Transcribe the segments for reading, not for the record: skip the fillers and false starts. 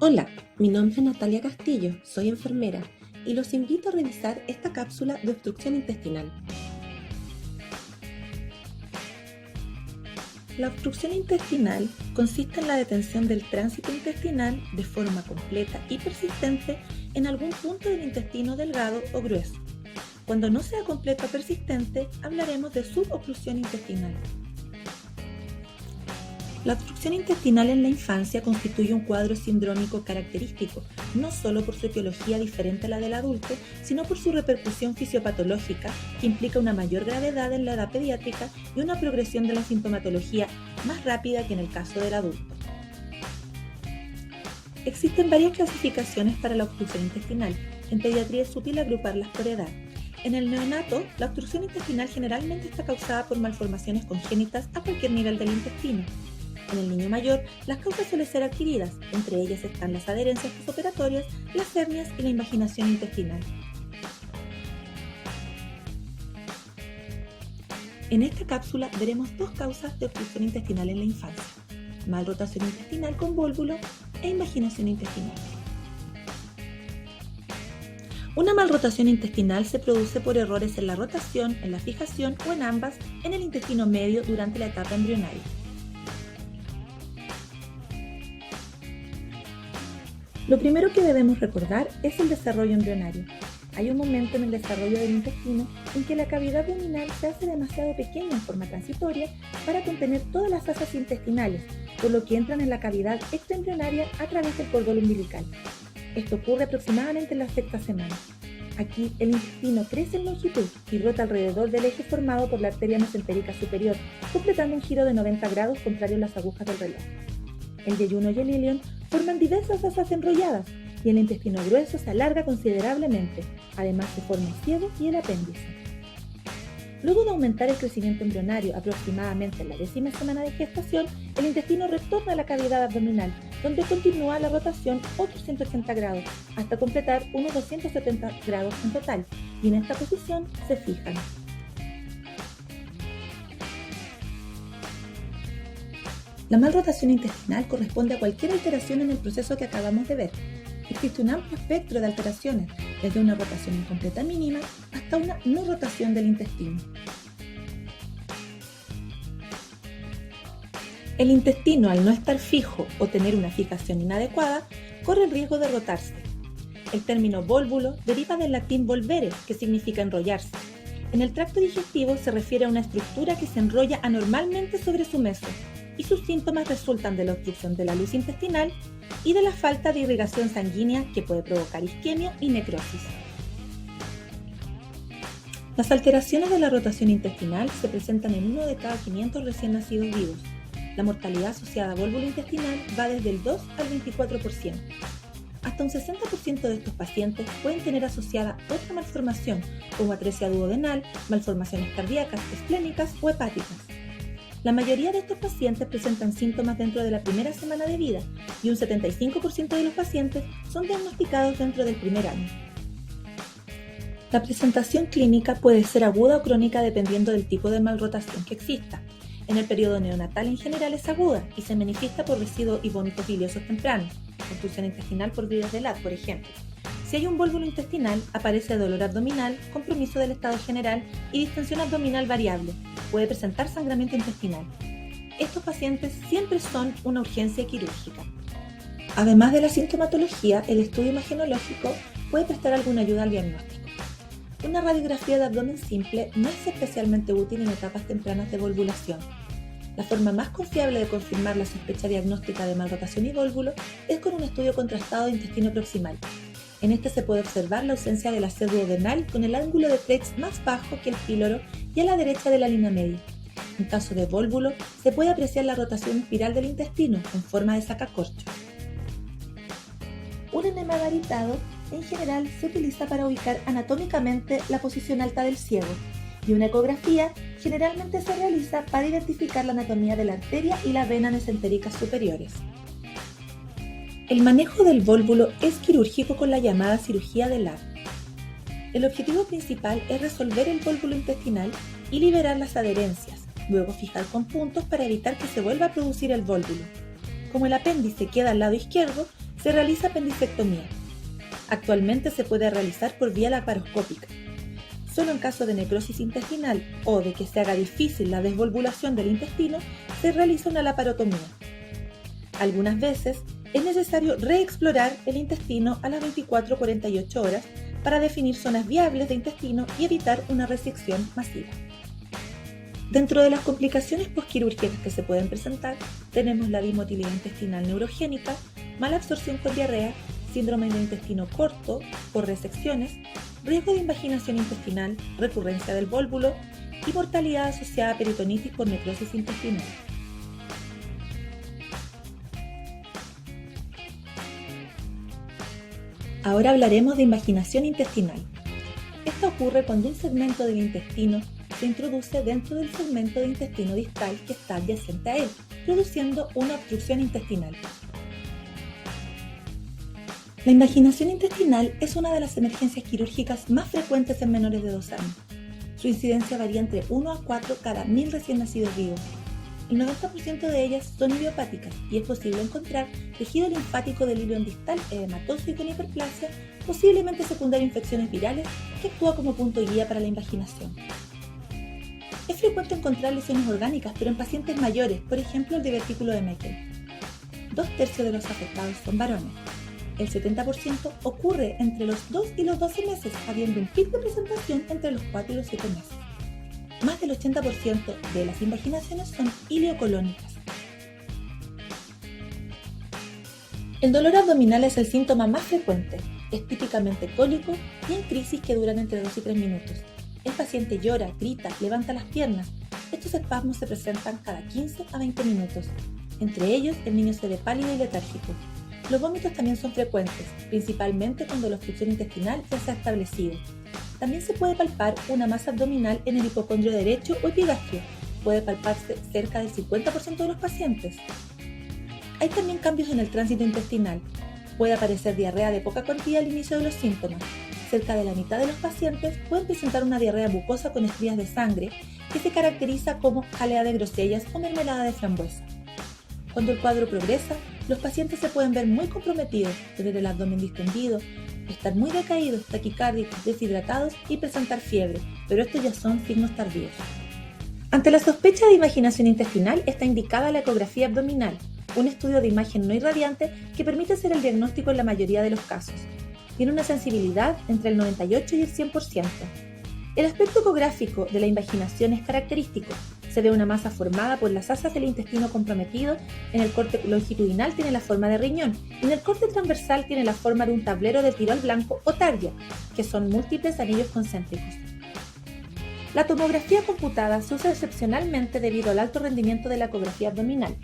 Hola, mi nombre es Natalia Castillo, soy enfermera y los invito a revisar esta cápsula de obstrucción intestinal. La obstrucción intestinal consiste en la detención del tránsito intestinal de forma completa y persistente en algún punto del intestino delgado o grueso. Cuando no sea completa o persistente, hablaremos de suboclusión intestinal. La obstrucción intestinal en la infancia constituye un cuadro sindrómico característico, no solo por su etiología diferente a la del adulto, sino por su repercusión fisiopatológica, que implica una mayor gravedad en la edad pediátrica y una progresión de la sintomatología más rápida que en el caso del adulto. Existen varias clasificaciones para la obstrucción intestinal. En pediatría es útil agruparlas por edad. En el neonato, la obstrucción intestinal generalmente está causada por malformaciones congénitas a cualquier nivel del intestino. En el niño mayor, las causas suelen ser adquiridas, entre ellas están las adherencias postoperatorias, las hernias y la invaginación intestinal. En esta cápsula veremos dos causas de obstrucción intestinal en la infancia: malrotación intestinal con vólvulo e invaginación intestinal. Una malrotación intestinal se produce por errores en la rotación, en la fijación o en ambas en el intestino medio durante la etapa embrionaria. Lo primero que debemos recordar es el desarrollo embrionario. Hay un momento en el desarrollo del intestino en que la cavidad abdominal se hace demasiado pequeña en forma transitoria para contener todas las asas intestinales, por lo que entran en la cavidad extraembrionaria a través del cordón umbilical. Esto ocurre aproximadamente en la sexta semana. Aquí el intestino crece en longitud y rota alrededor del eje formado por la arteria mesentérica superior, completando un giro de 90 grados contrario a las agujas del reloj. El yeyuno y el ilion forman diversas asas enrolladas y el intestino grueso se alarga considerablemente. Además se forma el ciego y el apéndice. Luego de aumentar el crecimiento embrionario aproximadamente en la 10ª semana de gestación, el intestino retorna a la cavidad abdominal, donde continúa la rotación otros 180 grados, hasta completar unos 270 grados en total, y en esta posición se fijan. La malrotación intestinal corresponde a cualquier alteración en el proceso que acabamos de ver. Existe un amplio espectro de alteraciones, desde una rotación incompleta mínima hasta una no rotación del intestino. El intestino, al no estar fijo o tener una fijación inadecuada, corre el riesgo de rotarse. El término vólvulo deriva del latín volvere, que significa enrollarse. En el tracto digestivo se refiere a una estructura que se enrolla anormalmente sobre su meso, y sus síntomas resultan de la obstrucción de la luz intestinal y de la falta de irrigación sanguínea, que puede provocar isquemia y necrosis. Las alteraciones de la rotación intestinal se presentan en 1 de cada 500 recién nacidos vivos. La mortalidad asociada a vólvulo intestinal va desde el 2 al 24%. Hasta un 60% de estos pacientes pueden tener asociada otra malformación, como atresia duodenal, malformaciones cardíacas, esplénicas o hepáticas. La mayoría de estos pacientes presentan síntomas dentro de la primera semana de vida y un 75% de los pacientes son diagnosticados dentro del primer año. La presentación clínica puede ser aguda o crónica dependiendo del tipo de malrotación que exista. En el periodo neonatal en general es aguda y se manifiesta por residuos y vómitos biliosos tempranos, obstrucción intestinal por vías de Ladd, por ejemplo. Si hay un vólvulo intestinal, aparece dolor abdominal, compromiso del estado general y distensión abdominal variable. Puede presentar sangramiento intestinal. Estos pacientes siempre son una urgencia quirúrgica. Además de la sintomatología, el estudio imagenológico puede prestar alguna ayuda al diagnóstico. Una radiografía de abdomen simple no es especialmente útil en etapas tempranas de volvulación. La forma más confiable de confirmar la sospecha diagnóstica de malrotación y vólvulo es con un estudio contrastado de intestino proximal. En este se puede observar la ausencia de la sed duodenal con el ángulo de Treitz más bajo que el píloro y a la derecha de la línea media. En caso de vólvulo, se puede apreciar la rotación espiral del intestino en forma de sacacorcho. Un enema varitado en general se utiliza para ubicar anatómicamente la posición alta del ciego, y una ecografía generalmente se realiza para identificar la anatomía de la arteria y la vena mesentéricas superiores. El manejo del vólvulo es quirúrgico con la llamada cirugía de Ladd. El objetivo principal es resolver el vólvulo intestinal y liberar las adherencias, luego fijar con puntos para evitar que se vuelva a producir el vólvulo. Como el apéndice queda al lado izquierdo, se realiza apendicectomía. Actualmente se puede realizar por vía laparoscópica. Solo en caso de necrosis intestinal o de que se haga difícil la desvolvulación del intestino, se realiza una laparotomía. Algunas veces es necesario reexplorar el intestino a las 24 o 48 horas para definir zonas viables de intestino y evitar una resección masiva. Dentro de las complicaciones posquirúrgicas que se pueden presentar, tenemos la dismotilidad intestinal neurogénica, mala absorción con diarrea, síndrome del intestino corto por resecciones, riesgo de invaginación intestinal, recurrencia del vólvulo y mortalidad asociada a peritonitis por necrosis intestinal. Ahora hablaremos de invaginación intestinal. Esta ocurre cuando un segmento del intestino se introduce dentro del segmento de intestino distal que está adyacente a él, produciendo una obstrucción intestinal. La invaginación intestinal es una de las emergencias quirúrgicas más frecuentes en menores de 2 años. Su incidencia varía entre 1 a 4 cada 1000 recién nacidos vivos. El 90% de ellas son idiopáticas y es posible encontrar tejido linfático del ilion distal edematoso y con hiperplasia, posiblemente secundario a infecciones virales, que actúa como punto guía para la invaginación. Es frecuente encontrar lesiones orgánicas, pero en pacientes mayores, por ejemplo el divertículo de Meckel. 2/3 de los afectados son varones. El 70% ocurre entre los 2 y los 12 meses, habiendo un pico de presentación entre los 4 y los 7 meses. Más del 80% de las invaginaciones son ileocolónicas. El dolor abdominal es el síntoma más frecuente. Es típicamente cólico y en crisis que duran entre 2 y 3 minutos. El paciente llora, grita, levanta las piernas. Estos espasmos se presentan cada 15 a 20 minutos. Entre ellos, el niño se ve pálido y letárgico. Los vómitos también son frecuentes, principalmente cuando la obstrucción intestinal ya se ha establecido. También se puede palpar una masa abdominal en el hipocondrio derecho o epigastrio. Puede palparse cerca del 50% de los pacientes. Hay también cambios en el tránsito intestinal. Puede aparecer diarrea de poca cuantía al inicio de los síntomas. Cerca de la mitad de los pacientes pueden presentar una diarrea mucosa con estrías de sangre que se caracteriza como jalea de grosellas o mermelada de frambuesa. Cuando el cuadro progresa, los pacientes se pueden ver muy comprometidos, tener el abdomen distendido, estar muy decaídos, taquicárdicos, deshidratados y presentar fiebre, pero estos ya son signos tardíos. Ante la sospecha de invaginación intestinal está indicada la ecografía abdominal, un estudio de imagen no irradiante que permite hacer el diagnóstico en la mayoría de los casos. Tiene una sensibilidad entre el 98 y el 100%. El aspecto ecográfico de la invaginación es característico. Se ve una masa formada por las asas del intestino comprometido, en el corte longitudinal tiene la forma de riñón y en el corte transversal tiene la forma de un tablero de tirol blanco o target, que son múltiples anillos concéntricos. La tomografía computada se usa excepcionalmente debido al alto rendimiento de la ecografía abdominal,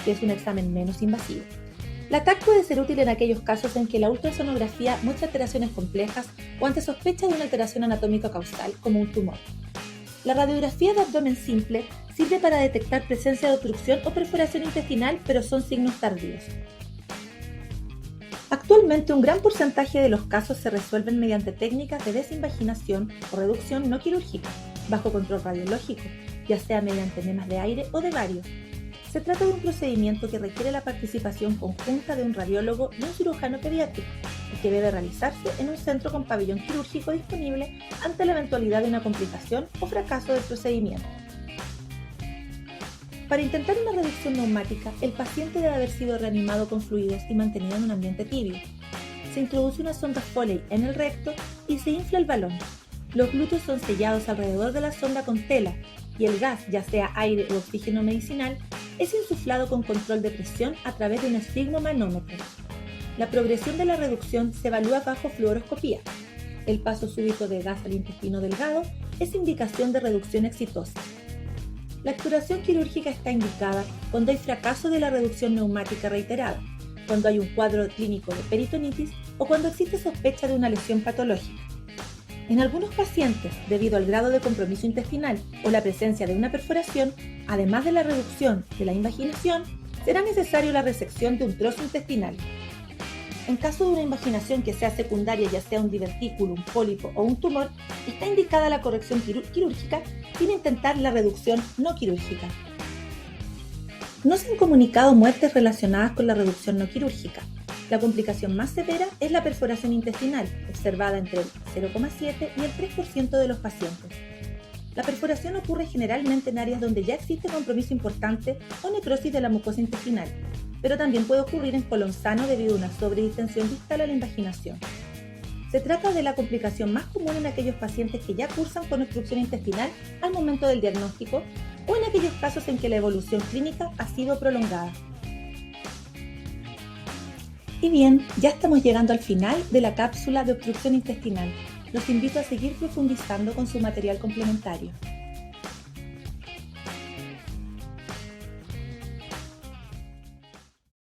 que es un examen menos invasivo. La TAC puede ser útil en aquellos casos en que la ultrasonografía muestra alteraciones complejas o ante sospecha de una alteración anatómica causal, como un tumor. La radiografía de abdomen simple sirve para detectar presencia de obstrucción o perforación intestinal, pero son signos tardíos. Actualmente, un gran porcentaje de los casos se resuelven mediante técnicas de desinvaginación o reducción no quirúrgica, bajo control radiológico, ya sea mediante enemas de aire o de varios. Se trata de un procedimiento que requiere la participación conjunta de un radiólogo y un cirujano pediátrico, y que debe realizarse en un centro con pabellón quirúrgico disponible ante la eventualidad de una complicación o fracaso del procedimiento. Para intentar una reducción neumática, el paciente debe haber sido reanimado con fluidos y mantenido en un ambiente tibio. Se introduce una sonda Foley en el recto y se infla el balón. Los glúteos son sellados alrededor de la sonda con tela y el gas, ya sea aire o oxígeno medicinal, es insuflado con control de presión a través de un esfigmomanómetro. La progresión de la reducción se evalúa bajo fluoroscopía. El paso súbito de gas al intestino delgado es indicación de reducción exitosa. La exploración quirúrgica está indicada cuando hay fracaso de la reducción neumática reiterada, cuando hay un cuadro clínico de peritonitis o cuando existe sospecha de una lesión patológica. En algunos pacientes, debido al grado de compromiso intestinal o la presencia de una perforación, además de la reducción de la invaginación, será necesario la resección de un trozo intestinal. En caso de una invaginación que sea secundaria, ya sea un divertículo, un pólipo o un tumor, está indicada la corrección quirúrgica sin intentar la reducción no quirúrgica. No se han comunicado muertes relacionadas con la reducción no quirúrgica. La complicación más severa es la perforación intestinal, observada entre el 0,7 y el 3% de los pacientes. La perforación ocurre generalmente en áreas donde ya existe compromiso importante o necrosis de la mucosa intestinal, pero también puede ocurrir en colon sano debido a una sobredistensión distal a la invaginación. Se trata de la complicación más común en aquellos pacientes que ya cursan con obstrucción intestinal al momento del diagnóstico o en aquellos casos en que la evolución clínica ha sido prolongada. Y bien, ya estamos llegando al final de la cápsula de obstrucción intestinal. Los invito a seguir profundizando con su material complementario.